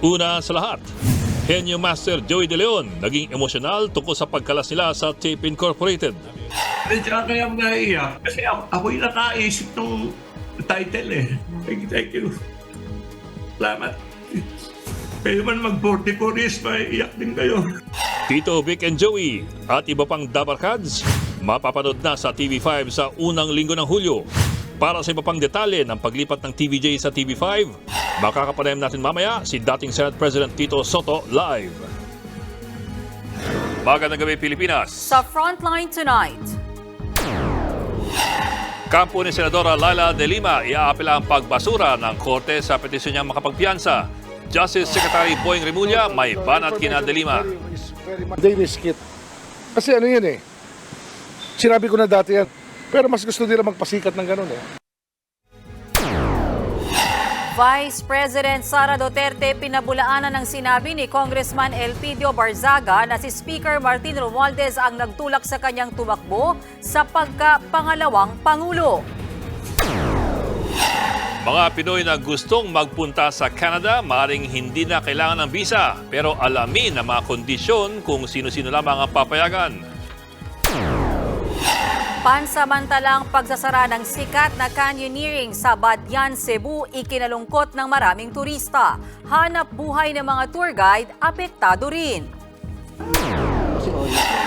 Una sa lahat, Henyo Master Joey De Leon naging emosyonal tungkol sa pagkalas nila sa Tape Incorporated. Kaya ako naiiyak kasi ako yung nakaisip ng title eh. Thank you. Salamat. Kayo man mag-44 years, maiiyak din kayo. Tito Vic and Joey at iba pang Dabarkads mapapanood na sa TV5 sa unang linggo ng Hulyo. Para sa iba pang detalye ng paglipat ng TVJ sa TV5, makakapanayam natin mamaya si dating Senate President Tito Soto live. Magandang gabi Pilipinas. Sa Frontline tonight. Kampo ni Senadora Laila De Lima iaapela ang pagbasura ng korte sa petisyon niyang makapagpiyansa. Justice Secretary Boying Remulla may banat kina De Lima. They risk it. Kasi ano yan eh. Sinabi ko na dati yan. Pero mas gusto nila magpasikat ng ganun eh. Vice President Sara Duterte pinabulaanan ng sinabi ni Congressman Elpidio Barzaga na si Speaker Martin Romualdez ang nagtulak sa kanyang tumakbo sa pagka-pangalawang Pangulo. Mga Pinoy na gustong magpunta sa Canada, maaaring hindi na kailangan ng visa, pero alamin ang mga kondisyon kung sino-sino lamang ang papayagan. Pansamantalang pagsasara ng sikat na canyoneering sa Badyan, Cebu, ikinalungkot ng maraming turista. Hanap buhay ng mga tour guide, apektado rin.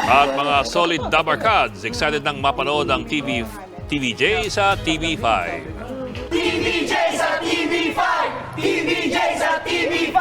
At mga solid Dabarkads, excited nang mapanood ang TVJ sa TV5. TVJ sa TV5! TVJ sa TV5!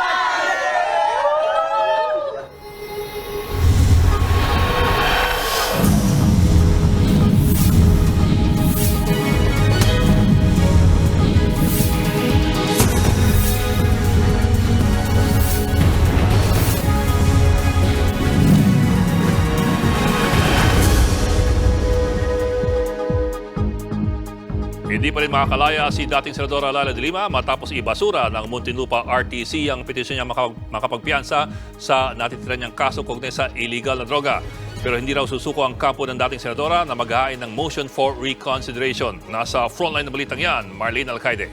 Hindi pa rin makakalaya si dating Senadora Laila De Lima matapos ibasura ng Muntinlupa RTC ang petisyon niya makapagpiyansa sa natitiran niyang kaso kaugnay sa illegal na droga. Pero hindi raw susuko ang kampo ng dating Senadora na maghahain ng motion for reconsideration. Nasa frontline na balitang yan, Marlene Alcaide.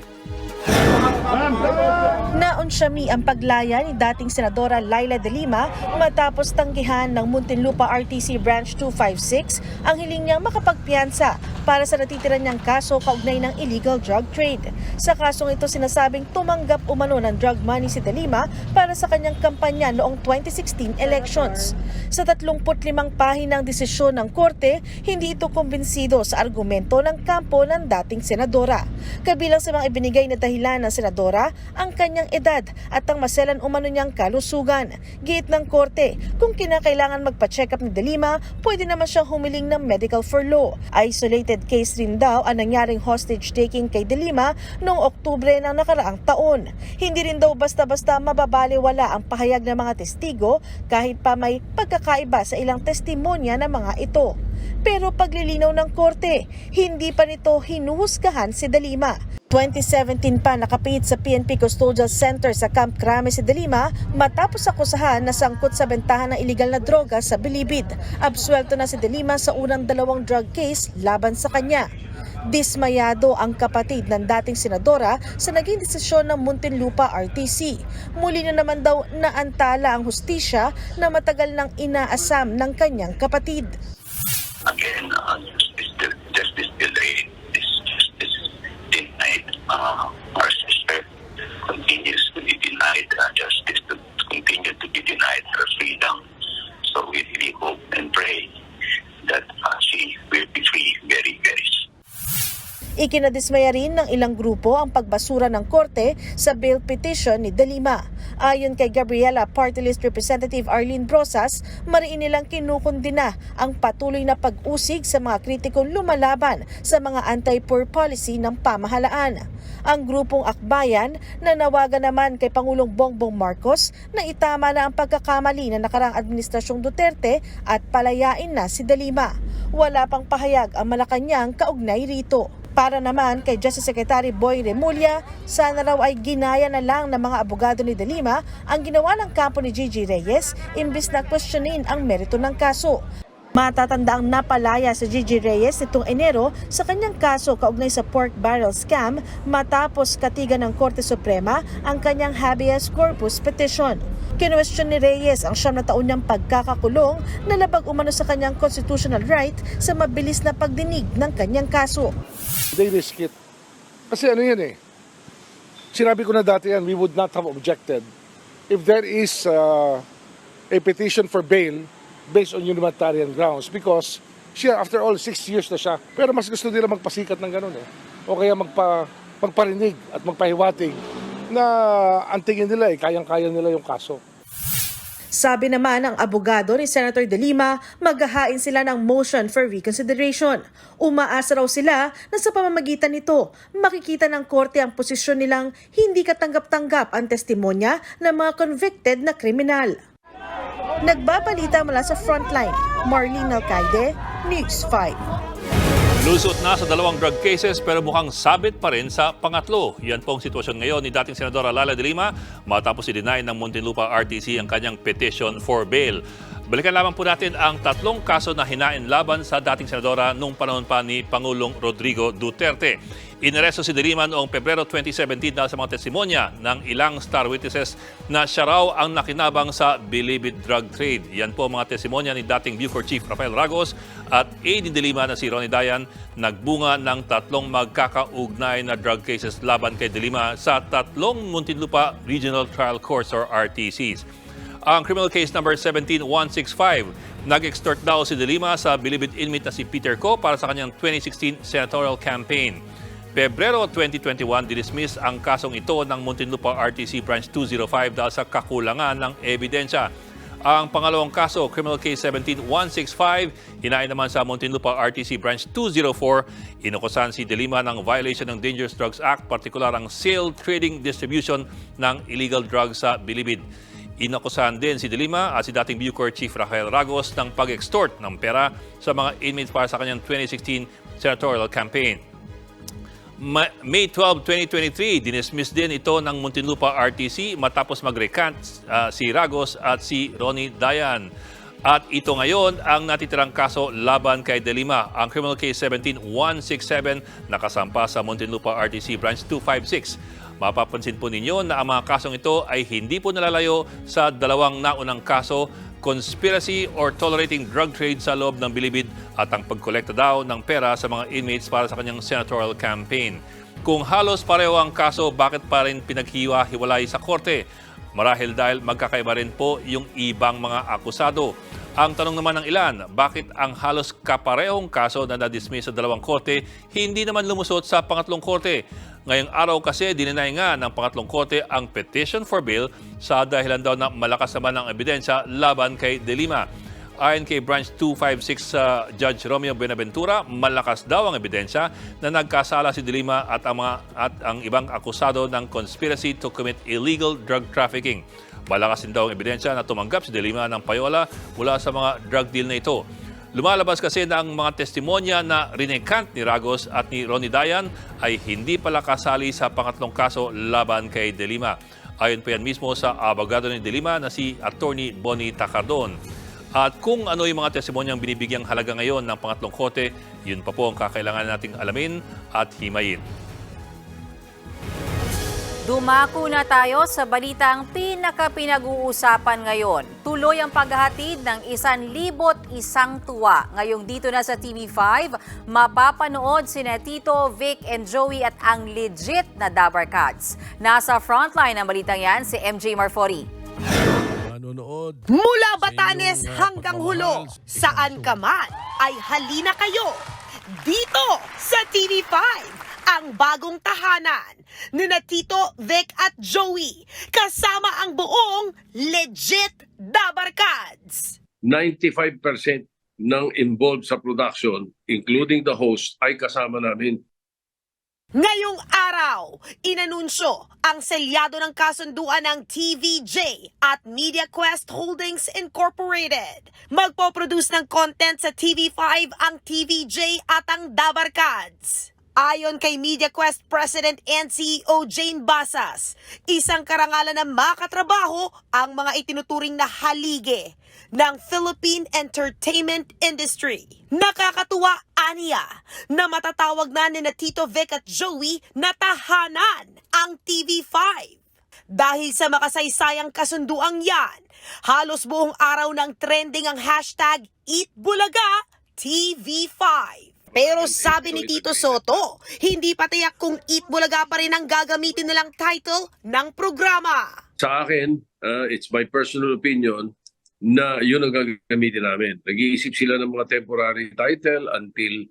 Naunsyami ang paglaya ni dating Senadora Laila De Lima matapos tanggihan ng Muntinlupa RTC Branch 256 ang hiling niyang makapagpiyansa para sa natitiran niyang kaso kaugnay ng illegal drug trade. Sa kasong ito sinasabing tumanggap umano ng drug money si De Lima para sa kanyang kampanya noong 2016 elections. Sa 35 pahinang desisyon ng korte, hindi ito kumbinsido sa argumento ng kampo ng dating senadora. Kabilang sa mga ibinigay na dahilan ng senadora, ang kanyang edad at ang maselan umano niyang kalusugan. Giit ng korte, kung kinakailangan magpa-check up ni De Lima, pwede naman siyang humiling ng medical furlough. Isolated case rin daw ang nangyaring hostage taking kay De Lima noong Oktubre ng nakaraang taon. Hindi rin daw basta-basta mababaliwala ang pahayag ng mga testigo kahit pa may pagkakaiba sa ilang testimonya ng mga ito. Pero paglilinaw ng korte, hindi pa nito hinuhusgahan si De Lima. 2017 pa nakapiit sa PNP Custodial Center sa Camp Crame si De Lima matapos akusahan na sangkot sa bentahan ng iligal na droga sa Bilibid. Absuelto na si De Lima sa unang 2 drug case laban sa kanya. Dismayado ang kapatid ng dating senadora sa naging desisyon ng Muntinlupa RTC. Muli na naman daw naantala ang hustisya na matagal nang inaasam ng kanyang kapatid. Again, justice delayed. This justice denied. Our sister continues to be denied justice, to continue to be denied her freedom. So we really hope and pray that she will be free very, very soon. Ikinadismaya rin ng ilang grupo ang pagbasura ng korte sa bail petition ni De Lima. Ayon kay Gabriela Party List Representative Arlene Brosas, mariin nilang kinukundina ang patuloy na pag-usig sa mga kritikong lumalaban sa mga anti-poor policy ng pamahalaan. Ang grupong Akbayan nanawagan naman kay Pangulong Bongbong Marcos na itama na ang pagkakamali na nakaraang administrasyong Duterte at palayain na si De Lima. Wala pang pahayag ang Malacanang kaugnay rito. Para naman kay Justice Secretary Boy Remulla, sana raw ay ginaya na lang ng mga abogado ni De Lima ang ginawa ng kampo ni Gigi Reyes imbis na questionin ang merito ng kaso. Matatandaang napalaya si Gigi Reyes nitong Enero sa kanyang kaso kaugnay sa pork barrel scam matapos katigan ng Korte Suprema ang kanyang habeas corpus petition. Kinwestiyon ni Reyes ang 9 na taon niyang pagkakakulong na labag umano sa kanyang constitutional right sa mabilis na pagdinig ng kanyang kaso. They risk it. Kasi ano yan eh, sinabi ko na dati yan, we would not have objected if there is a petition for bail based on humanitarian grounds because siya, after all, 6 years na siya. Pero mas gusto nila magpasikat ng ganun eh. O kaya magparinig at magpahiwatig na ang tingin nila eh, kayang-kaya nila yung kaso. Sabi naman ng abogado ni Senator De Lima, maghahain sila ng motion for reconsideration. Umaasa raw sila na sa pamamagitan nito, makikita ng korte ang posisyon nilang hindi katanggap-tanggap ang testimonya ng mga convicted na kriminal. Nagbabalita mula sa Frontline, Marlene Alcaide, News 5. Lusot na sa 2 drug cases pero mukhang sabit pa rin sa pangatlo. Yan po ang sitwasyon ngayon ni dating Senadora Laila de Lima matapos i-deny ng Muntinlupa RTC ang kanyang petition for bail. Balikan lamang po natin ang 3 kaso na hinain laban sa dating Senadora nung panahon pa ni Pangulong Rodrigo Duterte. Inaresto si de Lima noong Pebrero 2017 dahil sa mga testimonya ng ilang star witnesses na siya raw ang nakinabang sa Bilibid drug trade. Yan po ang mga testimonya ni dating Bucor Chief Rafael Ragos at aide ni de Lima na si Ronnie Dayan, nagbunga ng 3 magkakaugnay na drug cases laban kay de Lima sa 3 Muntinlupa Regional Trial Courts or RTCs. Ang criminal case number 17165, nag-extort daw si de Lima sa Bilibid inmate na si Peter Co para sa kanyang 2016 senatorial campaign. Pebrero 2021, dinismiss ang kasong ito ng Muntinlupa RTC Branch 205 dahil sa kakulangan ng ebidensya. Ang pangalawang kaso, criminal case 17165, hinain naman sa Muntinlupa RTC Branch 204, inukusan si de Lima ng violation ng Dangerous Drugs Act, partikular ang sale, trading, distribution ng illegal drugs sa Bilibid. Inakusahan din si de Lima at si dating Bucor Chief Rafael Ragos ng pag-extort ng pera sa mga inmates para sa kanyang 2016 senatorial campaign. May 12, 2023, dinismiss din ito ng Muntinlupa RTC matapos mag-recant si Ragos at si Ronnie Dayan. At ito ngayon ang natitirang kaso laban kay de Lima, ang criminal case 17167 nakasampa sa Muntinlupa RTC Branch 256. Mapapansin po ninyo na ang mga kasong ito ay hindi po nalalayo sa 2 naunang kaso, conspiracy or tolerating drug trade sa loob ng Bilibid at ang pagkolekta daw ng pera sa mga inmates para sa kanyang senatorial campaign. Kung halos pareho ang kaso, bakit pa rin pinaghiwa-hiwalay sa korte? Marahil dahil magkakaiba rin po yung ibang mga akusado. Ang tanong naman ng ilan, bakit ang halos kaparehong kaso na na-dismiss sa 2 korte hindi naman lumusot sa pangatlong korte? Ngayong araw kasi dininay nga ng pangatlong korte ang petition for bail sa dahilan daw na malakas naman ang ebidensya laban kay de Lima. Ayon kay Branch 256 Judge Romeo Benaventura, malakas daw ang ebidensya na nagkasala si de Lima at ang ibang akusado ng conspiracy to commit illegal drug trafficking. Malakas din daw ang ebidensya na tumanggap si de Lima ng payola mula sa mga drug deal na ito. Lumalabas kasi na ang mga testimonya na rinekant ni Ragos at ni Ronnie Dayan ay hindi pala kasali sa pangatlong kaso laban kay de Lima. Ayon pa yan mismo sa abogado ni de Lima na si Attorney Bonnie Tacardon. At kung ano yung mga testimonyang binibigyang halaga ngayon ng pangatlong korte, yun pa po ang kakailangan nating alamin at himayin. Dumako na tayo sa balitang pinaka-pinag-uusapan ngayon. Tuloy ang paghahatid ng 1,001 tuwa. Ngayong dito na sa TV5, mapapanood sina Tito, Vic, and Joey at ang legit na Dabar Cats. Nasa frontline ng balitang yan si MJ Marfori. Mula Batanes hanggang Hulo, saan ka man ay halina kayo. Dito sa TV5, ang bagong tahanan ni Tito, Vic at Joey kasama ang buong legit Dabar Cats. 95% ng involved sa production, including the host, ay kasama namin. Ngayong araw, inanunsyo ang selyado ng kasunduan ng TVJ at MediaQuest Holdings Incorporated. Magpo-produce ng content sa TV5 ang TVJ at ang Dabar Cats. Ayon kay MediaQuest President and CEO Jane Basas, isang karangalan na makatrabaho ang mga itinuturing na haligi ng Philippine entertainment industry. Nakakatuwa, aniya, na matatawag na ni Tito Vic at Joey na tahanan ang TV5. Dahil sa makasaysayang kasunduang yan, halos buong araw ng trending ang hashtag #EatBulaga-TV5. Pero sabi ni Tito Soto, hindi pa tiyak kung Eat Bulaga pa rin ang gagamitin nilang title ng programa. Sa akin, it's my personal opinion na yun ang gagamitin namin. Nag-iisip sila ng mga temporary title until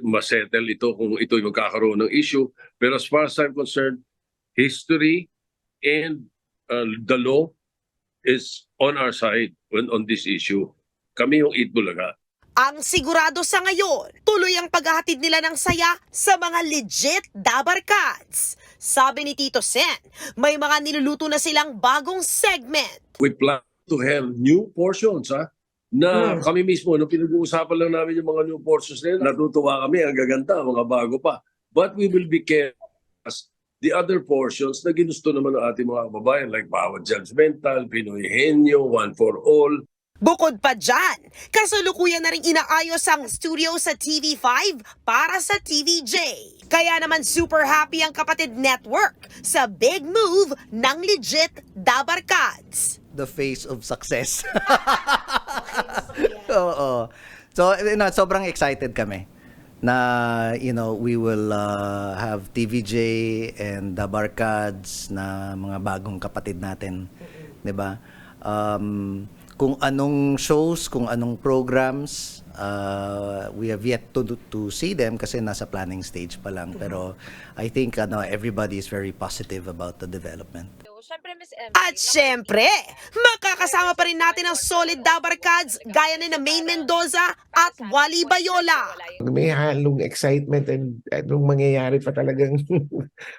masettle ito kung ito'y magkakaroon ng issue. Pero as far as I'm concerned, history and the law is on our side on this issue. Kami yung Eat Bulaga. Ang sigurado sa ngayon, tuloy ang paghahatid nila ng saya sa mga legit Dabarkads. Sabi ni Tito Sen, may mga niluluto na silang bagong segment. We plan to have new portions, na kami mismo, nung pinag-uusapan lang namin yung mga new portions nila, natutuwa kami, ang gaganda, mga bago pa. But we will be careful as the other portions na ginusto naman ng ating mga kababayan like Bawat Judgmental, Pinoy Henyo, One for All. Bukod pa dyan, kasalukuyan na rin inaayos ang studio sa TV5 para sa TVJ. Kaya naman super happy ang Kapatid Network sa big move ng legit Dabarkads. The face of success. Oo. So, sobrang excited kami na, we will have TVJ and Dabarkads na mga bagong kapatid natin. 'Di ba? Kung anong shows, kung anong programs, we have yet to see them kasi nasa planning stage pa lang. Pero I think everybody is very positive about the development. At syempre, makakasama pa rin natin ang solid Dabarkads gaya ni na Maine Mendoza at Wally Bayola. May halong excitement and anong mangyayari pa talagang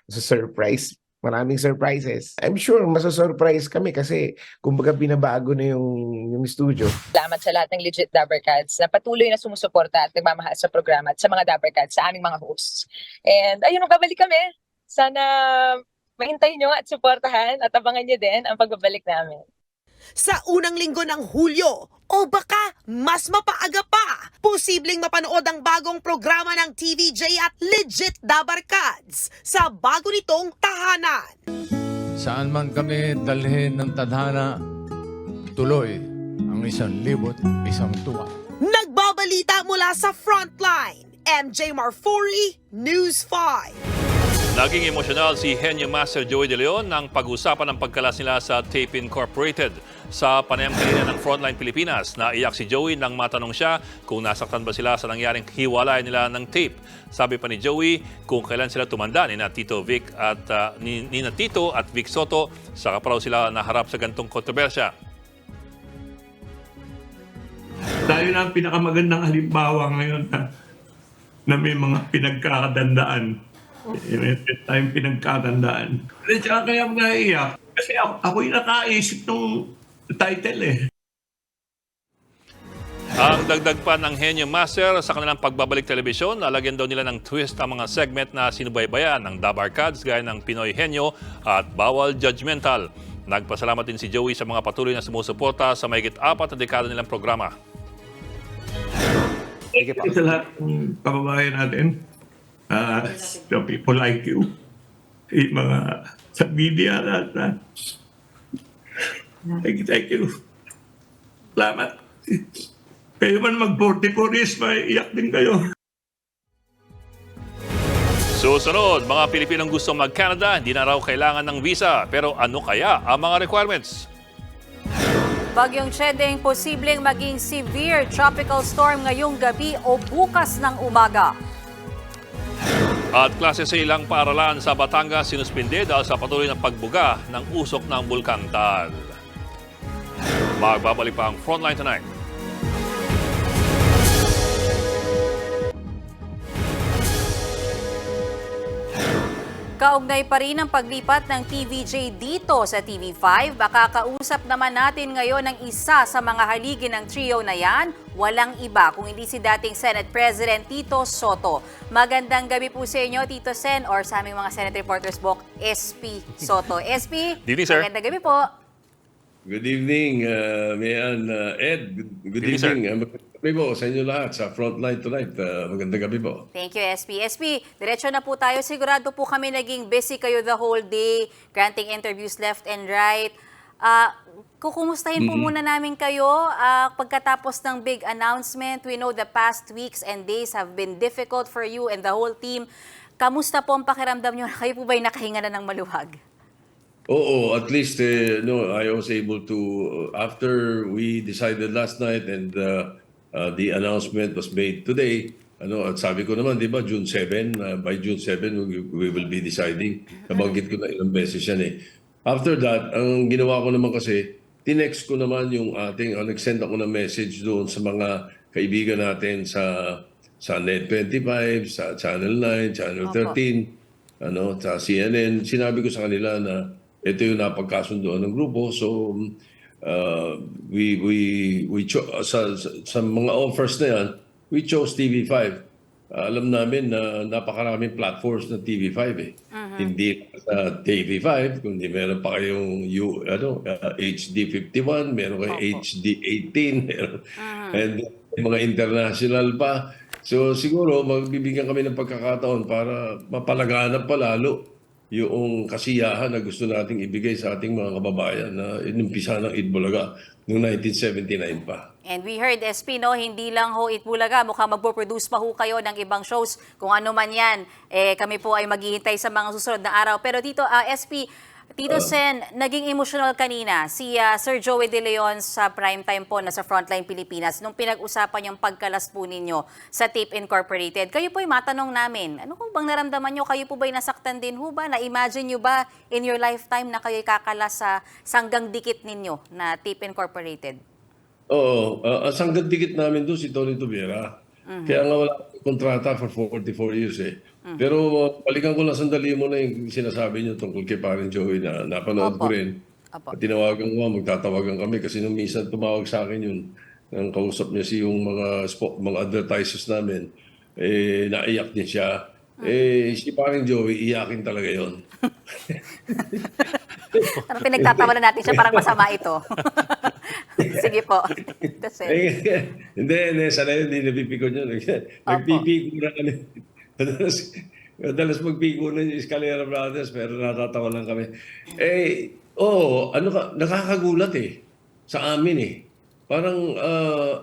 surprise. Maraming surprises. I'm sure masasurprise kami kasi kumbaga binabago na yung studio. Salamat sa lahat ng legit Dabarkads na patuloy na sumusuporta at nagmamahal sa programa at sa mga Dabarkads, sa aming mga hosts. And ayun, magbabalik kami. Sana mahintayin nyo at suportahan at abangan nyo din ang pagbabalik namin. Sa unang linggo ng Hulyo o baka mas mapaaga pa, posibleng mapanood ang bagong programa ng TVJ at legit Dabarkads sa bago nitong tahanan. Saan man kami dalhin ng tadhana, tuloy ang 1,000 tuwa. Nagbabalita mula sa Frontline, MJ Marfori, News 5. Naging emosyonal si Henyo Master Joey De Leon nang pag-usapan ang pagkalas nila sa Tape Incorporated. Sa panayam kanina ng Frontline Pilipinas, naiyak si Joey nang matanong siya kung nasaktan ba sila sa nangyaring hiwalay nila ng tape. Sabi pa ni Joey kung kailan sila tumanda ni Tito Vic at Tito at Vic Soto, saka pa raw sila naharap sa gantong kontrobersya. Tayo na ang pinakamagandang halimbawa ngayon na may mga pinagkakatandaan. Tayong pinagkatandaan. Kaya ako naiiyak. Kasi ako'y nakaisip ng title . Ang dagdag pa ng Henyo Master sa kanilang pagbabalik telebisyon, lalagyan daw nila ng twist ang mga segment na sinubaybayan ng Dabarkads gaya ng Pinoy Henyo at Bawal Judgmental. Nagpasalamat din si Joey sa mga patuloy na sumusuporta sa mahigit 4 na dekada nilang programa. Sa lahat ng kababayan natin, the people like you, yung mga sa media lahat thank you. Salamat. Kayo man mag-44 years, maiiyak din kayo. Susunod, mga Pilipinong gusto mag-Canada, hindi na raw kailangan ng visa. Pero ano kaya ang mga requirements? Bagyong Chedeng posibleng maging severe tropical storm ngayong gabi o bukas ng umaga. At klase sa ilang paaralan sa Batangas sinuspinde dahil sa patuloy na pagbuga ng usok ng Bulkang Taal. Magbabalik pa ang Frontline tonight. Kaugnay pa rin ang paglipat ng TVJ dito sa TV5. Makakausap naman natin ngayon ng isa sa mga haligi ng trio na yan. Walang iba kung hindi si dating Senate President Tito Soto. Magandang gabi po sa inyo, Tito Sen, or sa aming mga Senate Reporters Book, SP Soto. SP, Good evening, sir. magandang gabi po. Good evening, Mayan Ed. Good Good evening, evening. Magandang gabi po sa inyo lahat sa Frontline tonight. Magandang gabi po. Thank you, SP. SP, diretso na po tayo. Sigurado po kami naging busy kayo the whole day, granting interviews left and right. Kukumustahin po muna namin kayo pagkatapos ng big announcement. We know the past weeks and days have been difficult for you and the whole team. Kamusta po ang pakiramdam nyo? Kayo po ba'y nakahinga na ng maluwag? Oo, at least no, I was able to, after we decided last night and the announcement was made today, at sabi ko naman, di ba, June 7, by June 7, we will be deciding. Nabanggit ko na ilang beses yan eh. After that, ang ginawa ko naman kasi, tinext ko naman yung nag-send ako ng message doon sa mga kaibigan natin sa Net25, sa Channel 9, Channel 13, sa CNN. Sinabi ko sa kanila na ito yung napagkasundoan ng grupo. So, sa mga offers na yan, we chose TV5. Alam namin na napakaraming platforms ng TV5 eh. Hindi sa TV5, kundi meron pa kayong HD51, meron kayong HD18, meron, and mga international pa. So siguro magbibigyan kami ng pagkakataon para mapalaganap pa lalo yung kasiyahan na gusto nating ibigay sa ating mga kababayan na inumpisa ng Itbulaga noong 1979 pa. And we heard, SP, no, hindi lang ho Itbulaga, mukhang magpo-produce pa ho kayo ng ibang shows. Kung ano man yan, kami po ay maghihintay sa mga susunod na araw. Pero dito, SP, Tito Sen, naging emotional kanina si Sir Joey De Leon sa primetime po na sa Frontline Pilipinas nung pinag-usapan yung pagkalas po ninyo sa Tape Incorporated. Kayo po ay matanong namin, ano kung bang naramdaman nyo? Kayo po ba'y nasaktan din ho ba? Na-imagine nyo ba in your lifetime na kayo'y kakalas sa sanggang dikit ninyo na Tape Incorporated? Oo, sanggang dikit namin doon si Tony Tubiera. Kaya nga wala kontrata for 44 years eh. Pero balikan ko lang sandali mo na yung sinasabi niyo tungkol kay Paring Joey na napanood ko rin. At tinawagan ko, magtatawagan kami kasi nung minsan tumawag sa akin yun, ang kausap niya yung mga advertisers namin, naiyak din siya. Si Paring Joey, iyakin talaga yon. Ano pinagtatawanan natin siya, parang masama ito. Sige po. Hindi, sanay hindi napipikon yun. Nagpipiko na kami. Madalas magpiko na yung Escalera Brothers, pero natatawa lang kami. Nakakagulat sa amin eh. Parang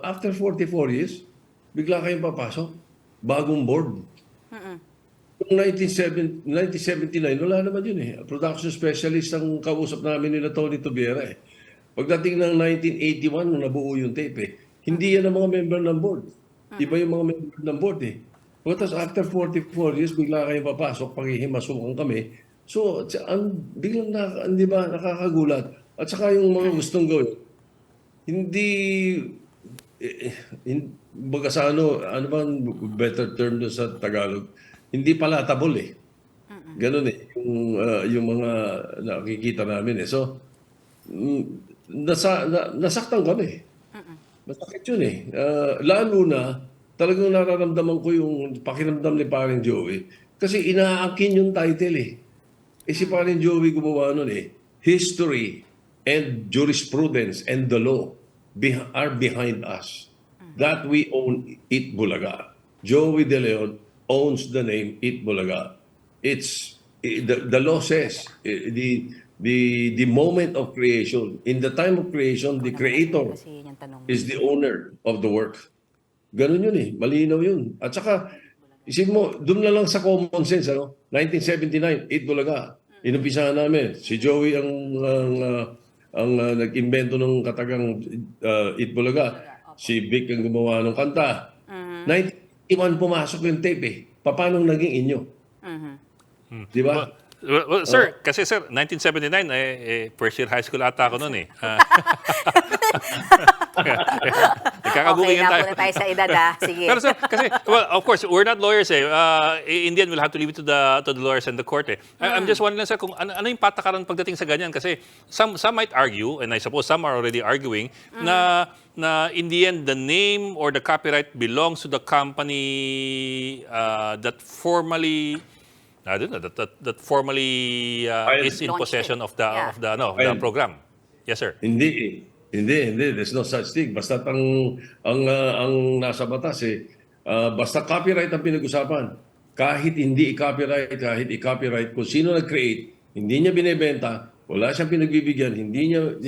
after 44 years, bigla kayong papasok. Bagong board. Noong 1979, wala naman yun eh. Production specialist ang kausap namin nila Tony Tubiera eh. Pagdating ng 1981, nung nabuo yung tape eh, hindi yan ang mga member ng board. Iba yung mga member ng board eh. Tapos after 44 years, bigla kayo papasok, paghihimasukan kami. So, biglang di ba, nakakagulat. At saka yung mga gustong gawin, hindi, baga sa ano ba better term doon sa Tagalog, hindi palatable eh. Ganun eh, yung mga nakikita namin eh. So, nasaktan kami. Masakit yun eh. Lalo na, talagang nararamdaman ko yung pakiramdam ni Paring Joey. Kasi inaakin yung title eh. Si Paring Joey gumawa nun eh. History and jurisprudence and the law are behind us. That we own Itbulaga. Joey De Leon owns the name Itbulaga. It's the law says the moment of creation. In the time of creation, the creator is the owner of the work. Ganun yun eh. Malinaw yun. At saka, isip mo, doon na lang sa common sense, 1979, Itbulaga. Inumpisahan namin. Si Joey ang nag-invento ng katagang Itbulaga. Si Vic ang gumawa ng kanta. 1981 pumasok yung tape eh. Paano naging inyo? Di ba? Well, sir, kasi sir, 1979, first year high school ata ako noon eh. Nagkakagulingan Okay, tayo. napunta tayo sa edad ha. Sige. Pero sir, kasi, well, of course, we're not lawyers eh. In the end, we'll have to leave it to the lawyers and the court eh. I'm just wondering, sir, kung ano yung patakaran pagdating sa ganyan? Kasi some might argue, and I suppose some are already arguing, na in the end, the name or the copyright belongs to the company that formally, I don't know, that formally is in Launched possession it. of the Yeah. of the program. Yes, sir. Hindi. There's no such thing. Basta ang nasa batas basta copyright ang pinag-usapan. Kahit hindi i-copyright, kung sino nag-create, hindi niya binebenta, wala siyang pinagbibigyan, hindi niya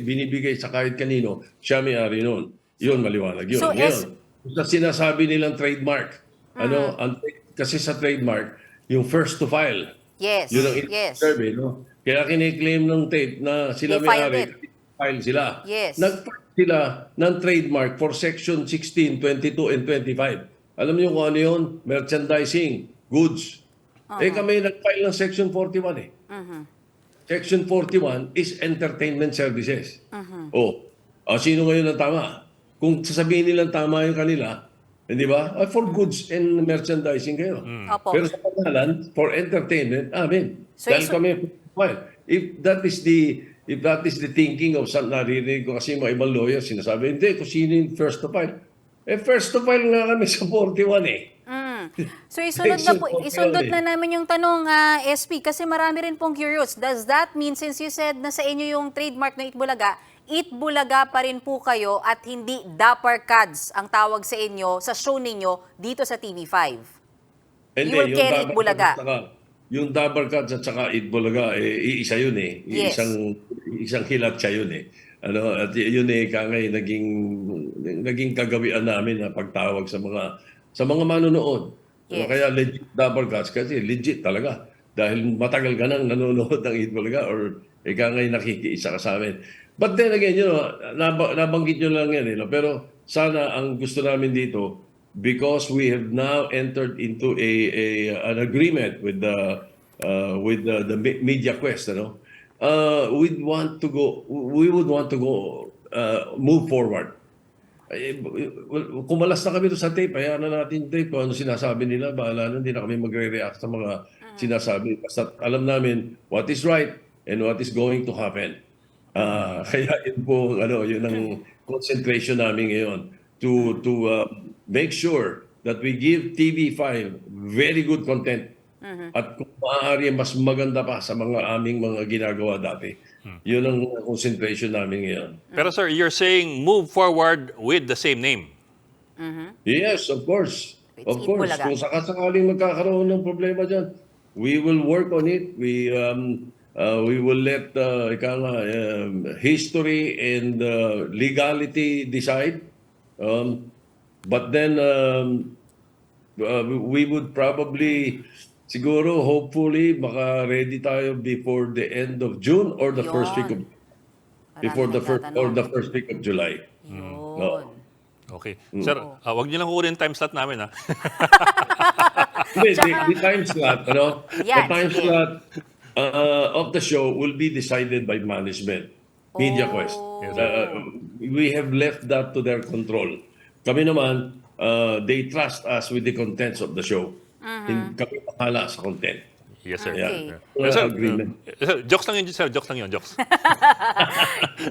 binibigay sa kahit kanino, siya may-ari noon. Yun, maliwanag yun. So, Ngayon, sa sinasabi nilang trademark, kasi sa trademark, yung first to file, Yes. yun ang Yes. survey, no? Kaya kiniklaim ng tape na sila They filed may-ari, it. file sila. Yes. Nag-file sila ng trademark for section 16, 22, and 25. Alam niyo kung ano yun? Merchandising, goods. Kami nag-file ng section 41 eh. Section 41 is entertainment services. Sino ngayon ang tama? Kung sasabihin nilang tama yung kanila, hindi ba? For goods and merchandising kayo. Opo. Pero sa pangalan, for entertainment, amin. So, Dahil kami, well, if that is the thinking of some narinig ko kasi mga ibang lawyers, sinasabi, hindi, kung sino yung first to file. First to file nga kami sa 41 eh. So isundot na namin yung tanong, SP, kasi marami rin pong curious. Does that mean, since you said na sa inyo yung trademark ng Itbulaga pa rin po kayo at hindi Dapper Cats ang tawag sa inyo, sa show ninyo dito sa TV5? You will carry Itbulaga. Yung Dapper Cats at saka Itbulaga, iisa yun eh. Yes. Isang hilat siya yun eh. At yun eh, kangay naging kagawian namin na pagtawag sa mga manonood. Yes. Kaya legit Dapper Cats kasi legit talaga. Dahil matagal ka nang nanonood ng Itbulaga or kangay nakikiisa ka sa amin. But then again, nabanggit nyo lang yan. Pero sana ang gusto namin dito, because we have now entered into an agreement with the Media Quest, we would want to go move forward. Kumalas na kami sa tape, hayaan na natin tape. Ano sinasabi nila, bahala na, hindi na kami magre-react sa mga sinasabi. Basta alam namin what is right and what is going to happen. Kaya yun po, yun ang concentration namin ngayon to make sure that we give TV5 very good content at kung maaari mas maganda pa sa mga aming mga ginagawa dati. Yun ang concentration namin ngayon. Pero sir, you're saying move forward with the same name. Yes, of course. Of It's course. Itbulaga. Kung sakaling magkakaroon ng problema dyan, we will work on it. We will let history and legality decide. But then we would probably, siguro, hopefully, maka-ready tayo before the end of June or the first week of first week of July. No. Okay. Sir, wag niyo lang kukunin time slot namin, ha? Hindi, the time slot, Yeah, the time sige. slot of the show will be decided by management, Media Quest. We have left that to their control. Kami naman, they trust us with the contents of the show. Kami bahala sa content. Yes, sir. Okay. Sir, Agreement. jokes lang yun, sir. Jokes lang yun. Jokes.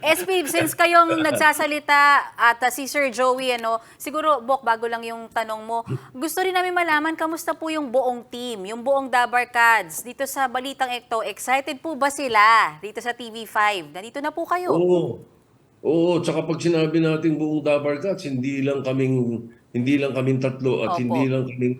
SP, since kayong nagsasalita at si Sir Joey, siguro, Bok, bago lang yung tanong mo, gusto rin namin malaman, kamusta po yung buong team, yung buong Dabar Cats, dito sa Balitang Ito, excited po ba sila dito sa TV5? Nandito na po kayo. Oo, tsaka pag sinabi natin buong Dabar Cats, hindi lang kaming tatlo at Opo. hindi lang kaming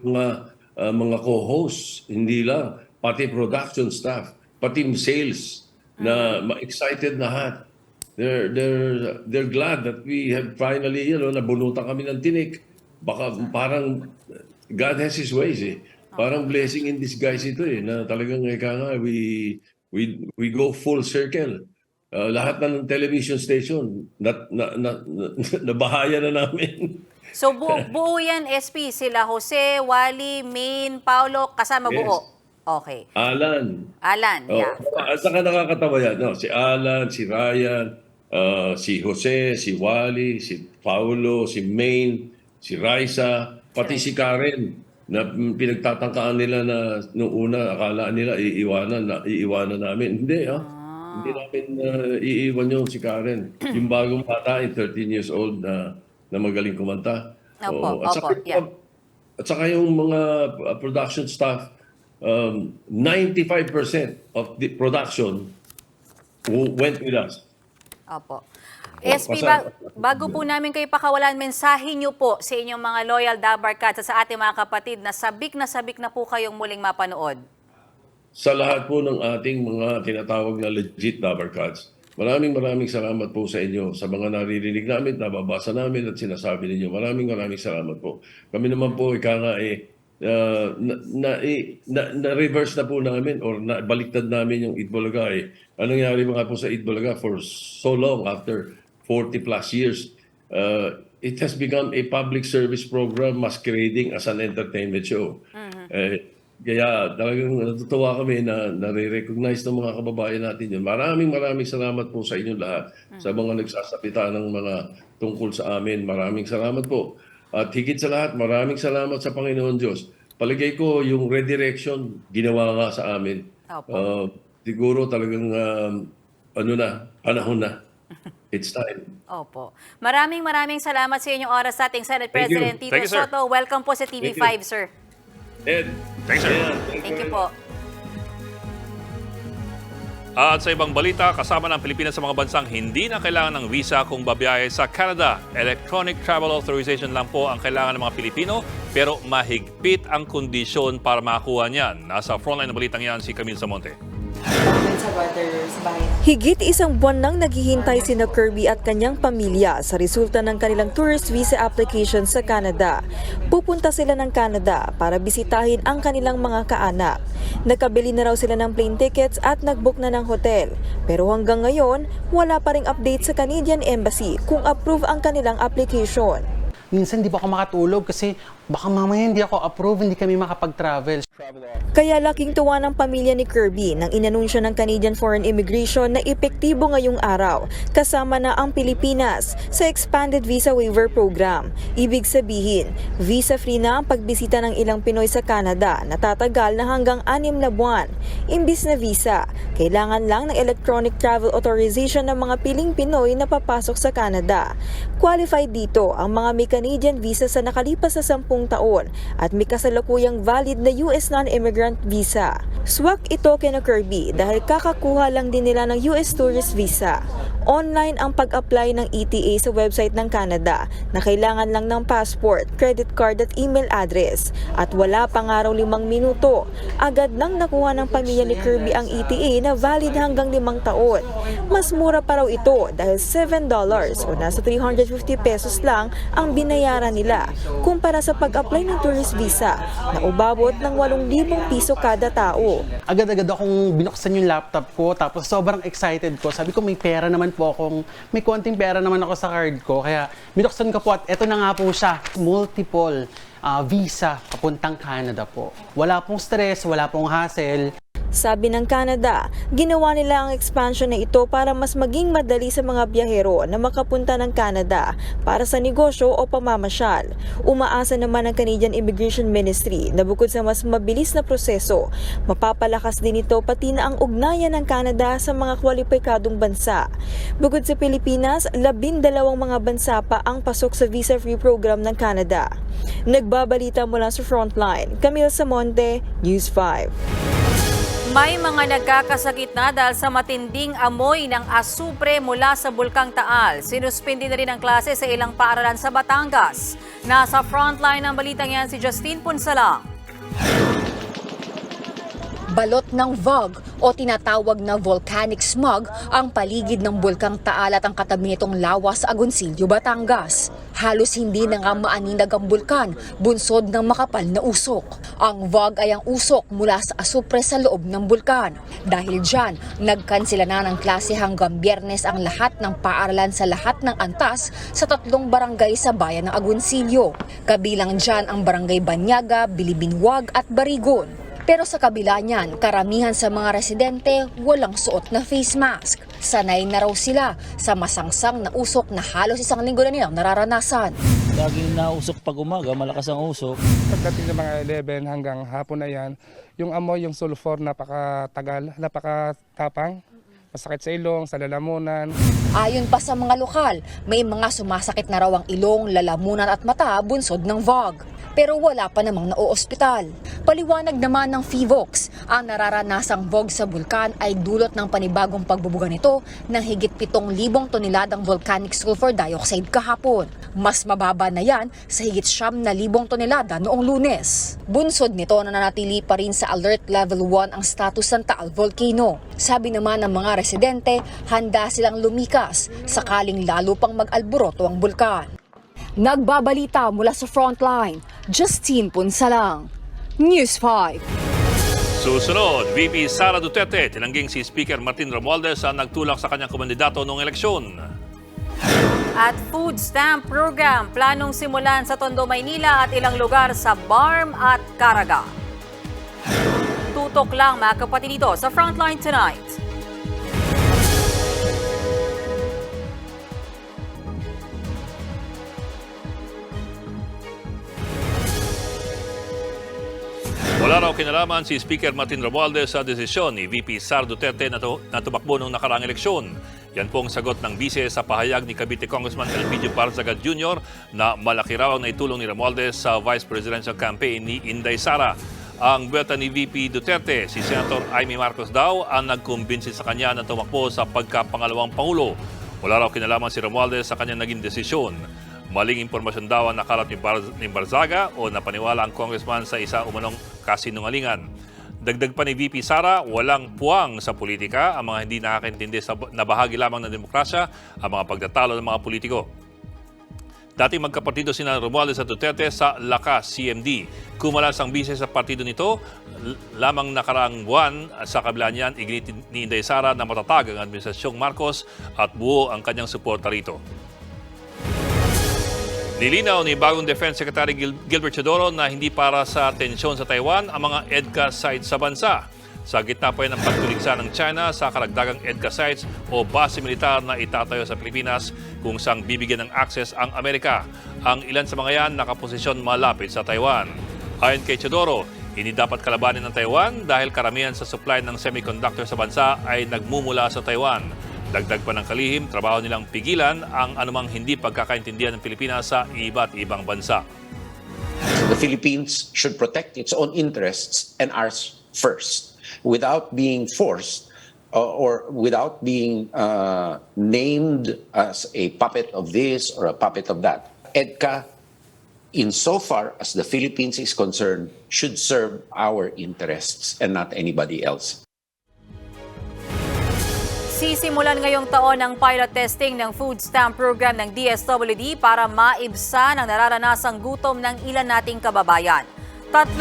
mga co-hosts, hindi lang, pati production staff, pati sales na excited na lahat. They're glad that we have finally, nabunutan kami ng tinik. Baka parang God has His ways eh. Parang blessing in disguise ito eh, na talagang we go full circle. Lahat na ng television station nabahaya na namin. So, buo yan, SP, sila Jose, Wally, Maine, Paulo, kasama Yes. buo. Okay. Alan. Alan, yeah. At saka nakakatawa yan. Si Alan, si Ryan, si Jose, si Wally, si Paulo, si Maine, si Raisa, pati si Karen na pinagtatangkaan nila na nung una akala nila iiwanan namin. Hindi Hindi namin iiwan yun si Karen. Yung bagong bata, 13 years old na magaling kumanta. At saka yung mga production staff, 95% of the production went with us. Opo. SP, bago po namin kayo pakawalan, mensahe nyo po sa inyong mga loyal Dabarkads sa ating mga kapatid na sabik na po kayong muling mapanood. Sa lahat po ng ating mga tinatawag na legit Dabarkads, maraming salamat po sa inyo. Sa mga naririnig namin, nababasa namin at sinasabi ninyo. Maraming salamat po. Kami naman po, na-reverse na po namin or baliktad namin yung Itbulaga. Anong nangyari mga po sa Itbulaga for so long after 40 plus years? It has become a public service program masquerading as an entertainment show. Kaya talagang natutuwa kami na nare-recognize ng mga kababayan natin yun. Maraming salamat po sa inyo lahat. Sa mga nagsasapita ng mga tungkol sa amin. Maraming salamat po. At higit sa lahat, maraming salamat sa Panginoon Diyos. Paligay ko yung redirection, ginawa nga sa amin. Siguro talagang panahon na. It's time. Opo. Maraming salamat sa inyong oras sa ating Senate President Tito Soto. Welcome po sa TV5, sir. Ed. Thanks, sir. Thank you po. At sa ibang balita, kasama ng Pilipinas sa mga bansang hindi na kailangan ng visa kung babiyahe sa Canada. Electronic travel authorization lang po ang kailangan ng mga Pilipino, pero mahigpit ang kondisyon para makakuha niyan. Nasa frontline ng balitang yan si Camille Samonte. Higit isang buwan nang naghihintay sina Kirby at kanyang pamilya sa resulta ng kanilang tourist visa application sa Canada. Pupunta sila ng Canada para bisitahin ang kanilang mga kaanak. Nakabili na raw sila ng plane tickets at nagbook na ng hotel. Pero hanggang ngayon, wala pa ring update sa Canadian Embassy kung approve ang kanilang application. Minsan di ba ako makatulog kasi baka mamaya hindi ako approve, hindi kami makapag-travel. Kaya laking tuwa ng pamilya ni Kirby nang inanunsyo ng Canadian Foreign Immigration na epektibo ngayong araw, kasama na ang Pilipinas sa Expanded Visa Waiver Program. Ibig sabihin, visa-free na ang pagbisita ng ilang Pinoy sa Canada na tatagal na hanggang 6 na buwan. Imbis na visa, kailangan lang ng electronic travel authorization ng mga piling Pinoy na papasok sa Canada. Qualified dito ang mga may Canadian visa sa nakalipas na 10 taon at may kasalukuyang valid na US non-immigrant visa. Swak ito kina Kirby dahil kakakuha lang din nila ng US tourist visa. Online ang pag-apply ng ETA sa website ng Canada na kailangan lang ng passport, credit card at email address. At wala pa nga raw 5 minuto. Agad nang nakuha ng pamilya ni Kirby ang ETA na valid hanggang 5 taon. Mas mura pa raw ito dahil $7 o nasa 350 pesos lang ang binayaran nila kumpara sa pag-apply ng tourist visa na umabot ng 8,000 piso kada tao. Agad-agad akong binuksan yung laptop ko tapos sobrang excited ko. Sabi ko may pera naman po akong, may konting pera naman ako sa card ko. Kaya binuksan ko po at eto na nga po siya. Multiple visa papuntang Canada po. Wala pong stress, wala pong hassle. Sabi ng Canada, ginawa nila ang expansion na ito para mas maging madali sa mga biyahero na makapunta ng Canada para sa negosyo o pamamasyal. Umaasa naman ang Canadian Immigration Ministry na bukod sa mas mabilis na proseso, mapapalakas din ito pati na ang ugnayan ng Canada sa mga kwalipikadong bansa. Bukod sa Pilipinas, 12 mga bansa pa ang pasok sa visa-free program ng Canada. Nagbabalita mula sa Frontline, Camille Samonte, News 5. May mga nagkakasakit na dahil sa matinding amoy ng asupre mula sa Bulkang Taal. Sinuspindi na rin ang klase sa ilang paaralan sa Batangas. Nasa frontline ng balitang yan si Justine Punsalang. Balot ng VOG o tinatawag na volcanic smog ang paligid ng Bulkang Taal at ang katabi nitong lawa sa Agoncillo, Batangas. Halos hindi na nga maaninag ang bulkan, bunsod ng makapal na usok. Ang VOG ay ang usok mula sa asupre sa loob ng bulkan. Dahil dyan, nagkansela na ng klase hanggang Biyernes ang lahat ng paaralan sa lahat ng antas sa 3 barangay sa bayan ng Agoncillo. Kabilang dyan ang Barangay Banyaga, Bilibinwag at Barigon. Pero sa kabila niyan, karamihan sa mga residente walang suot na face mask. Sanay na raw sila sa masangsang na usok na halos 1 linggo na nilang nararanasan. Laging nausok pag umaga, malakas ang usok. Pagdating ng mga 11 hanggang hapon na yan, yung amoy, yung sulfur, napakatagal, napakatapang. Masakit sa ilong, sa lalamunan. Ayon pa sa mga lokal, may mga sumasakit na raw ang ilong, lalamunan at mata bunsod ng VOG. Pero wala pa namang naoospital. Paliwanag naman ng FIVOX, ang nararanasang VOG sa bulkan ay dulot ng panibagong pagbubuga nito ng higit 7,000 toneladang volcanic sulfur dioxide kahapon. Mas mababa na yan sa higit 9,000 tonelada noong Lunes. Bunsod nito na nanatili pa rin sa Alert Level 1 ang status ng Taal Volcano. Sabi naman ng mga residente, handa silang lumikas sakaling lalo pang mag-alboroto ang bulkan. Nagbabalita mula sa frontline, Justine Punsalang, News 5. Susunod, VP Sara Duterte, tinangging si Speaker Martin Romualdez ang nagtulak sa kanyang komandidato noong eleksyon. At food stamp program, planong simulan sa Tondo, Maynila at ilang lugar sa Barm at Caraga. Tutok lang mga kapatid dito sa Frontline Tonight. Wala raw kinalaman si Speaker Martin Romualdez sa desisyon ni VP Sara Duterte na tumakbo noong nakaraang eleksyon. Yan po ang sagot ng bise sa pahayag ni Cavite Congressman Elpidio Barzaga Jr. na malaki raw ang naitulong ni Romualdez sa vice presidential campaign ni Inday Sara. Ang buweta ni VP Duterte, si Senator Amy Marcos daw ang nagkumbinsi sa kanya na tumakbo sa pagkapangalawang Pangulo. Wala raw kinalaman si Romualdez sa kanyang naging desisyon. Maling impormasyon daw ang nakalat ni Barzaga o napaniwala ang congressman sa isa umanong kasinungalingan. Dagdag pa ni VP Sara, walang puwang sa politika ang mga hindi nakakaintindi na bahagi lamang ng demokrasya ang mga pagtatalo ng mga politiko. Dating magkapartido sina Romualdez at Duterte sa Lakas CMD. Kumalas ang bise sa partido nito, lamang nakaraang buwan sa kabila niyan, iginitin ni Inday Sara na matatag ang administrasyong Marcos at buo ang kanyang suporta rito. Nilinaw ni bagong Defense Secretary Gilbert Chodoro na hindi para sa tensyon sa Taiwan ang mga EDCA sites sa bansa. Sa gitna pa yan ng pagtuligsa ng China sa karagdagang EDCA sites o base militar na itatayo sa Pilipinas kung saan bibigyan ng access ang Amerika. Ang ilan sa mga yan nakaposisyon malapit sa Taiwan. Ayon kay Chodoro, hindi dapat kalabanin ng Taiwan dahil karamihan sa supply ng semiconductor sa bansa ay nagmumula sa Taiwan. Dagdag pa ng kalihim, trabaho nilang pigilan ang anumang hindi pagkakaintindihan ng Pilipinas sa iba't ibang bansa. The Philippines should protect its own interests and ours first, without being forced or without being named as a puppet of this or a puppet of that. EDCA, insofar as the Philippines is concerned, should serve our interests and not anybody else. Sisimulan ngayong taon ang pilot testing ng food stamp program ng DSWD para maibsan ang nararanasang gutom ng ilan nating kababayan. 3,000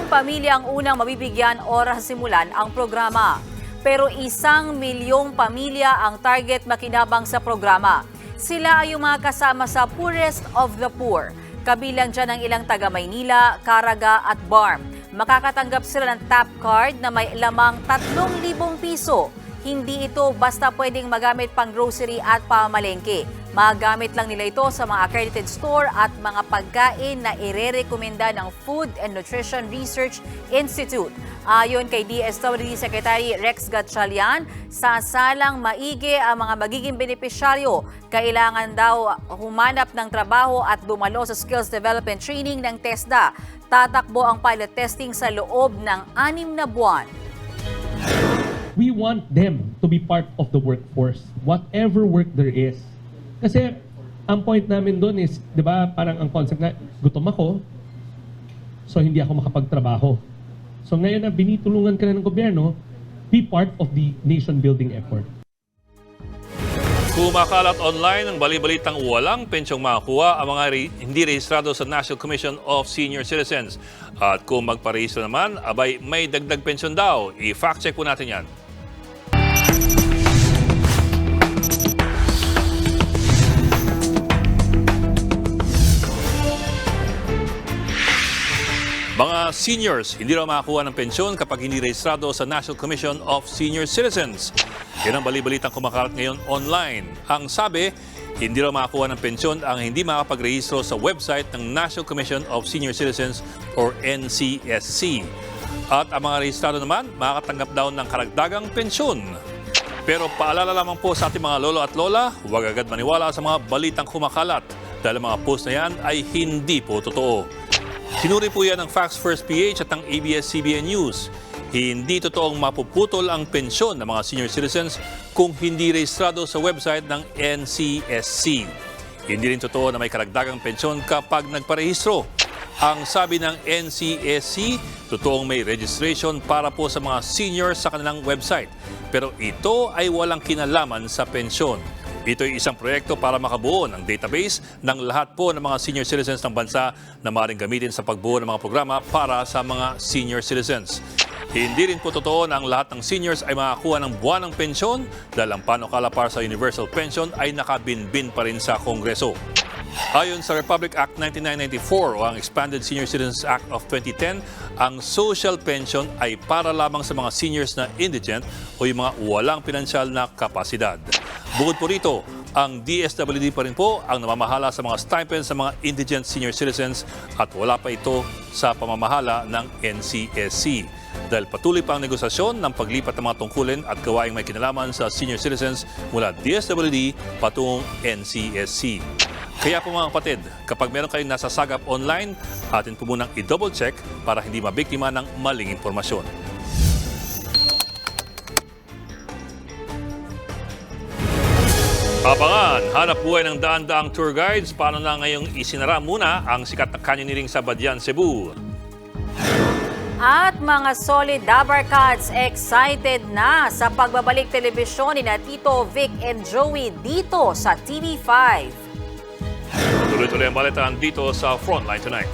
pamilya ang unang mabibigyan oras simulan ang programa. Pero 1 milyong pamilya ang target makinabang sa programa. Sila ay yung mga kasama sa poorest of the poor. Kabilang dyan ang ilang taga Maynila, Caraga at Barm. Makakatanggap sila ng tap card na may lamang 3,000 piso. Hindi ito basta pwedeng magamit pang grocery at pamalengke. Magamit lang nila ito sa mga accredited store at mga pagkain na irerekomenda ng Food and Nutrition Research Institute. Ayon kay DSWD Secretary Rex Gatchalian, sasalang maigi ang mga magiging benepisyaryo. Kailangan daw humanap ng trabaho at dumalo sa skills development training ng TESDA. Tatakbo ang pilot testing sa loob ng 6 na buwan. We want them to be part of the workforce, whatever work there is. Kasi ang point namin doon is, di ba, parang ang concept na gutom ako, so hindi ako makapagtrabaho. So ngayon na binitulungan ka na ng gobyerno, be part of the nation-building effort. Kumakalat online ang bali-balitang walang pensyong makakuha ang mga hindi rehistrado sa National Commission of Senior Citizens. At kung magparehistro naman, abay may dagdag pensyon daw. I-fact check po natin yan. Mga seniors hindi raw makakuha ng pensyon kapag hindi rehistrado sa National Commission of Senior Citizens. Yan ang bali-balitang kumakalat ngayon online. Ang sabi, hindi raw makakuha ng pensyon ang hindi makapagrehistro sa website ng National Commission of Senior Citizens or NCSC. At ang mga rehistrado naman, makakatanggap daw ng karagdagang pensyon. Pero paalala lamang po sa ating mga lolo at lola, huwag agad maniwala sa mga balitang kumakalat dahil ang mga post na yan ay hindi po totoo. Sinuri po yan ng Facts First PH at ng ABS-CBN News. Hindi totoong mapuputol ang pensyon ng mga senior citizens kung hindi rehistrado sa website ng NCSC. Hindi rin totoo na may karagdagang pensyon kapag nagparehistro. Ang sabi ng NCSC, totoong may registration para po sa mga senior sa kanilang website. Pero ito ay walang kinalaman sa pensyon. Ito ay isang proyekto para makabuo ng database ng lahat po ng mga senior citizens ng bansa na maaaring gamitin sa pagbuo ng mga programa para sa mga senior citizens. Hindi rin po totoo na ang lahat ng seniors ay makakuha ng buwanang pensyon dahil ang panukala para sa universal pension ay nakabinbin pa rin sa Kongreso. Ayon sa Republic Act 1994 o ang Expanded Senior Citizens Act of 2010, ang social pension ay para lamang sa mga seniors na indigent o yung mga walang pinansyal na kapasidad. Bukod po rito, ang DSWD pa rin po ang namamahala sa mga stipends sa mga indigent senior citizens at wala pa ito sa pamamahala ng NCSC. Dahil patuloy pa ang negosasyon ng paglipat ng mga tungkulin at gawaing may kinalaman sa senior citizens mula DSWD patungong NCSC. Kaya po mga kapatid, kapag meron kayong nasasagap online, atin po munang i-double check para hindi mabiktima ng maling impormasyon. Abangan, hanap buhay ng daan-daang tour guides. Paano na ngayong isinara muna ang sikat na canyoneering sa Badian, Cebu? At mga solid Dabarkads, excited na sa pagbabalik telebisyon ni Tito Vic and Joey dito sa TV5. Tuloy-tuloy ang balitaan dito sa Frontline Tonight.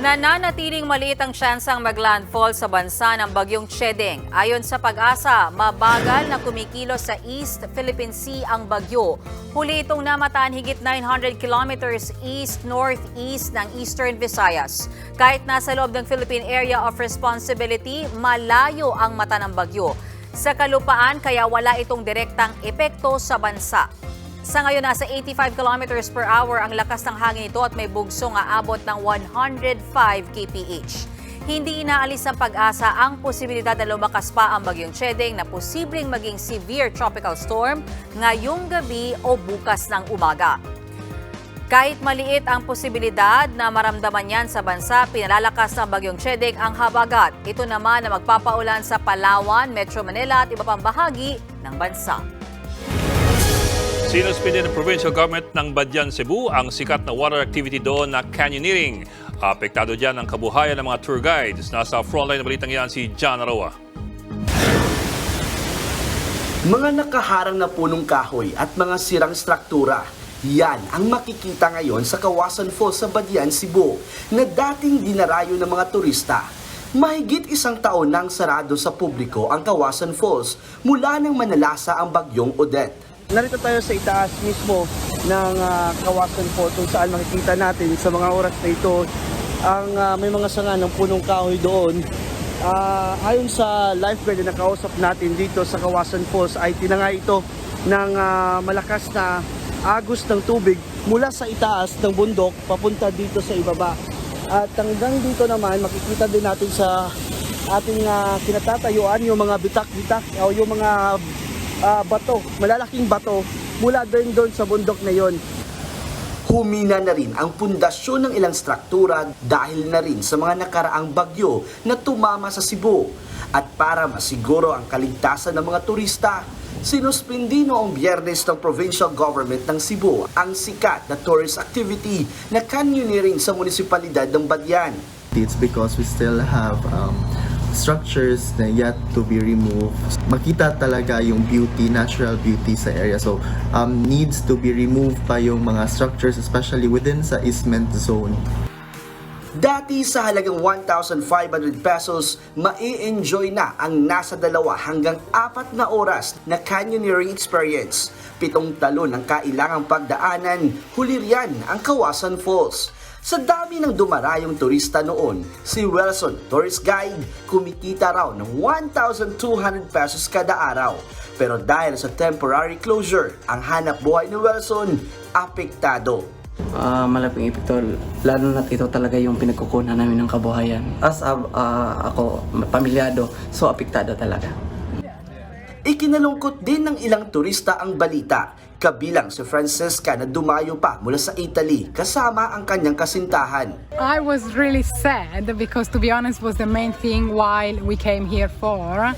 Nananatiling maliit ang tsansang maglandfall sa bansa ng bagyong Chedeng. Ayon sa Pag-asa, mabagal na kumikilos sa East Philippine Sea ang bagyo. Huli itong namataan higit 900 kilometers east-northeast ng Eastern Visayas. Kahit nasa loob ng Philippine Area of Responsibility, malayo ang mata ng bagyo. Sa kalupaan, kaya wala itong direktang epekto sa bansa. Sa ngayon, nasa 85 kilometers per hour ang lakas ng hangin ito at may bugsong aabot ng 105 kph. Hindi inaalis ng Pag-asa ang posibilidad na lumakas pa ang bagyong Chedeng na posibleng maging severe tropical storm ngayong gabi o bukas ng umaga. Kahit maliit ang posibilidad na maramdaman yan sa bansa, pinalalakas ng bagyong Chedeng ang habagat. Ito naman na magpapaulan sa Palawan, Metro Manila at iba pang bahagi ng bansa. Sinuspindi ng provincial government ng Badian, Cebu ang sikat na water activity doon na canyoneering. Apektado dyan ang kabuhayan ng mga tour guides. Nasa frontline na balitang yan si John Aroa. Mga nakaharang na punong kahoy at mga sirang struktura. Yan ang makikita ngayon sa Kawasan Falls sa Badian, Cebu na dating dinarayo ng mga turista. Mahigit isang taon nang sarado sa publiko ang Kawasan Falls mula nang manalasa ang bagyong Odette. Narito tayo sa itaas mismo ng Kawasan Falls kung saan makikita natin sa mga oras na ito ang may mga sanga ng punong kahoy doon. Ayon sa lifeguard na nakausap natin dito sa Kawasan Falls ay tinangay ito ng malakas na agos ng tubig mula sa itaas ng bundok papunta dito sa ibaba. At hanggang dito naman makikita din natin sa ating kinatatayuan yung mga bitak-bitak o yung mga bato, malalaking bato mula doon sa bundok na yon. Humina na rin ang pundasyon ng ilang struktura dahil na rin sa mga nakaraang bagyo na tumama sa Cebu. At para masiguro ang kaligtasan ng mga turista, sinuspindi noong Biyernes ng provincial government ng Cebu ang sikat na tourist activity na canyoneering sa munisipalidad ng Badian. It's because we still have structures na yet to be removed. Makita talaga yung beauty, natural beauty sa area. So, needs to be removed pa yung mga structures, especially within sa easement zone. Dati sa halagang 1,500 pesos, mai-enjoy na ang nasa 2 hanggang 4 na oras na canyoneering experience. 7 talon ang kailangang pagdaanan, huli riyan ang Kawasan Falls. Sa dami ng dumarayong turista noon, si Wilson, tourist guide, kumikita raw ng 1,200 pesos kada araw. Pero dahil sa temporary closure, ang hanap buhay ni Wilson, apektado. Malaking epekto, lalo na ito talaga yung pinagkukunan namin ng kabuhayan. As ako, pamilyado, so apektado talaga. Ikinalungkot din ng ilang turista ang balita, kabilang si Francesca na dumayo pa mula sa Italy kasama ang kanyang kasintahan. I was really sad because to be honest was the main thing why we came here for.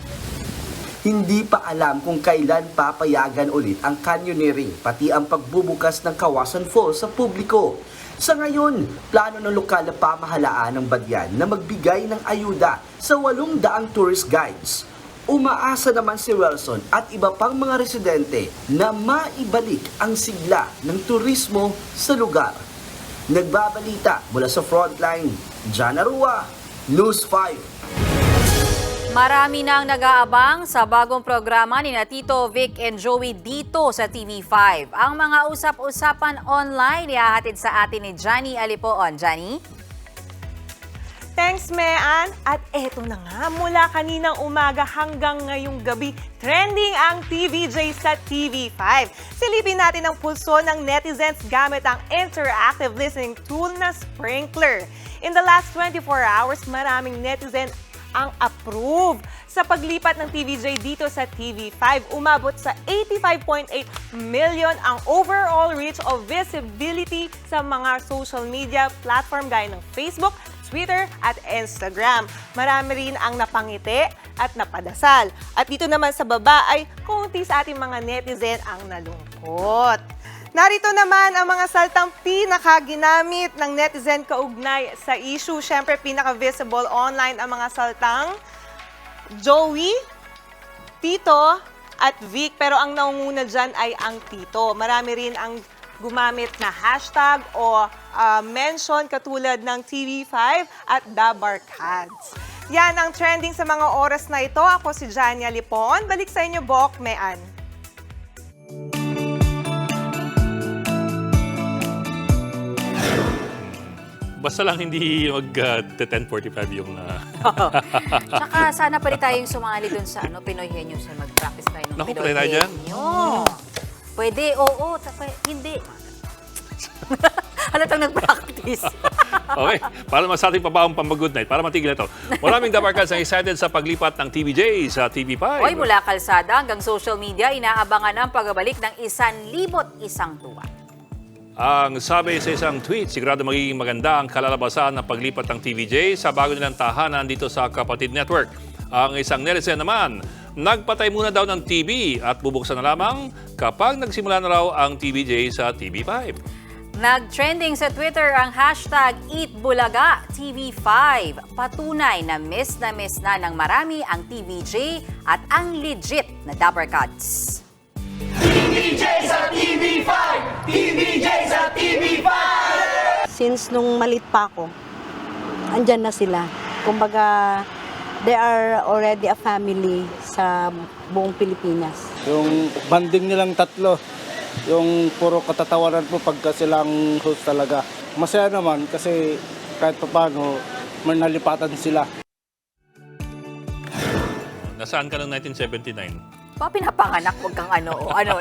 Hindi pa alam kung kailan papayagan ulit ang canyoneering pati ang pagbubukas ng Kawasan Falls sa publiko. Sa ngayon, plano ng lokal na pamahalaan ng Badyan na magbigay ng ayuda sa 800 tourist guides. Umaasa naman si Wilson at iba pang mga residente na maibalik ang sigla ng turismo sa lugar. Nagbabalita mula sa Frontline, Jana Rua, News 5. Marami nang nag-aabang sa bagong programa ni Tito Vic and Joey dito sa TV5. Ang mga usap-usapan online ihahatid sa atin ni Johnny Alipoon. Johnny? Thanks, Mean. At eto na nga, mula kaninang umaga hanggang ngayong gabi, trending ang TVJ sa TV5. Silipin natin ang pulso ng netizens gamit ang interactive listening tool na Sprinkler. In the last 24 hours, maraming netizen ang approve sa paglipat ng TVJ dito sa TV5. Umabot sa 85.8 million ang overall reach of visibility sa mga social media platform gaya ng Facebook, Twitter at Instagram. Marami rin ang napangiti at napadasal. At dito naman sa baba ay konti sa ating mga netizen ang nalungkot. Narito naman ang mga saltang pinakaginamit ng netizen kaugnay sa issue. Siyempre, pinaka-visible online ang mga saltang Joey, Tito, at Vic. Pero ang naunguna dyan ay ang Tito. Marami rin ang gumamit na hashtag o mention katulad ng TV5 at The Barkads. Yan ang trending sa mga oras na ito. Ako si Jania Lipon. Balik sa inyo, Bok, Mean. Basta lang hindi mag-10:45 yung... Tsaka sana pa rin tayong sumali dun sa Pinoy Henyo sa mag-practice tayo ng Naku, Pinoy patay tayo dyan. Henyo. Pwede, oo. Hindi. Halatang nag-practice. Okay, para mas ating pa ba ang pamag-good night, para matigil na ito. Maraming Dabarkads ang excited sa paglipat ng TVJ sa TV5. Hoy, mula kalsada hanggang social media, inaabangan ang pagbabalik ng 1,001 tuwa. Ang sabi sa isang tweet, sigurado magiging maganda ang kalalabasan ng paglipat ng TVJ sa bago nilang tahanan dito sa Kapatid Network. Ang isang netizen naman, nagpatay muna daw ng TV at bubuksan na lamang kapag nagsimula na raw ang TVJ sa TV5. Nag-trending sa Twitter ang hashtag EatBulaga.TV5. Patunay na miss na ng marami ang TVJ at ang legit na Dabarkads. TVJ sa TV5! TVJ sa TV5! Since nung malit pa ako, andyan na sila. Kumbaga, they are already a family sa buong Pilipinas. Yung banding nilang tatlo, yung puro katatawanan po pagka silang host talaga. Masaya naman kasi kahit paano, may nalipatan sila. Nasaan ka ng 1979? Pinapanganak, huwag kang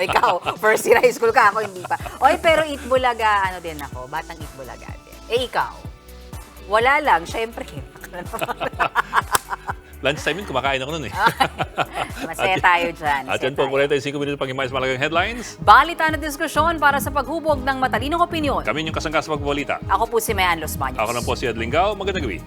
ikaw, first year high school ka, ako hindi pa. Oy, pero Itbulaga, din ako, batang Itbulaga din. Ikaw? Wala lang, syempre. Lunch time yun, kumakain ako nun eh. Masaya tayo dyan. At yan po, 45 minuto pang himay sa malagang headlines. Balita na diskusyon para sa paghubog ng matalinong opinyon. Kami yung kasangkas sa pagbabalita. Ako po si Mean Los Baños. Ako na po si Ed Lingao. Magandang gabi.